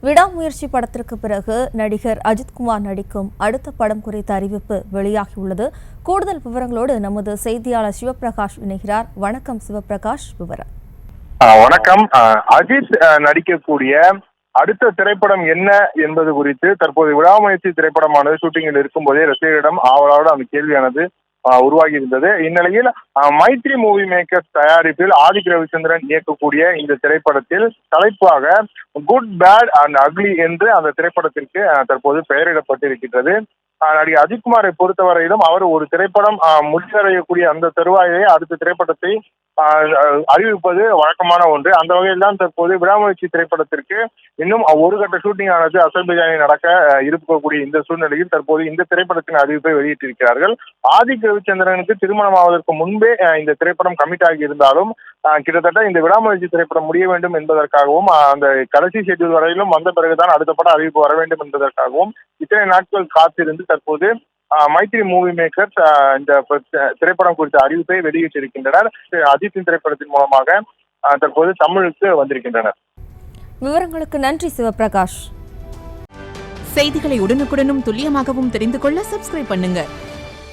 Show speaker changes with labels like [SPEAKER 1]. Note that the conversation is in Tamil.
[SPEAKER 1] விடாமுயற்சி படத்திற்கு பிறகு நடிகர் அஜித்குமார் நடிக்கும் அடுத்த படம் குறித்த அறிவிப்பு வெளியாகியுள்ளது. கூடுதல் விவரங்களோடு நமது செய்தியாளர் சிவபிரகாஷ் இணைகிறார். வணக்கம் சிவபிரகாஷ், விவரம்.
[SPEAKER 2] வணக்கம். அஜித் நடிக்கக்கூடிய அடுத்த திரைப்படம் என்ன என்பது குறித்து தற்போது விடாமுயற்சி திரைப்படமானது ஷூட்டிங்கில் இருக்கும் போதே ரசிகர்களிடம் ஆவலோடு அந்த கேள்வியானது உருவாகி இருந்தது. இந்நிலையில் மைத்ரி மூவி மேக்கர்ஸ் தயாரிப்பில் ஆதிக் ரவிச்சந்திரன் இயக்கக்கூடிய இந்த திரைப்படத்தில் தலைப்பாக குட் பேட் அண்ட் அக்லி என்று அந்த திரைப்படத்திற்கு தற்போது பெயரிடப்பட்டிருக்கின்றது. நடிகர் அஜித்குமாரை பொறுத்தவரையிலும் அவர் ஒரு திரைப்படம் முடிவடையக்கூடிய அந்த தருவாயிலே அடுத்த திரைப்படத்தை அறிவிப்பது வழக்கமான ஒன்று. அந்த வகையில் தான் தற்போது விடாமுயற்சி திரைப்படத்திற்கு இன்னும் ஒரு கட்ட ஷூட்டிங் ஆனது அசர்பைஜானில் நடக்க இருக்கக்கூடிய இந்த சூழ்நிலையில் தற்போது இந்த திரைப்படத்தின் அறிவிப்பை வெளியிட்டிருக்கிறார்கள். ஆதிக் ரவிச்சந்திரனுக்கு திருமணம் ஆவதற்கு முன்பே இந்த திரைப்படம் கமிட் ஆகி இருந்தாலும் கிட்டத்தட்ட இந்த விடாமுயற்சி திரைப்படம் முடிய வேண்டும் என்பதற்காகவும் அந்த கடைசி ஷெட்யூல் வரையிலும் வந்த பிறகுதான் அடுத்த படம் அறிவிப்பு வர வேண்டும் என்பதற்காகவும் இத்தனை நாட்கள் காத்திருந்து தற்போது மைத்ரி மூவி மேக்கர்ஸ் இந்த திரைப்படம் குறித்த அறிவிப்பை வெளியிட்டிருக்கின்றனர். அஜித்தின் திரைப்படத்தின் மூலமாக தற்போது தமிழுக்கு வந்திருக்கின்றனர்.
[SPEAKER 1] விவரங்களுக்கு நன்றி சிவபிரகாஷ்.
[SPEAKER 3] செய்திகளை உடனுக்குடனும் துல்லியமாகவும் தெரிந்து கொள்ள சப்ஸ்கிரைப் பண்ணுங்க.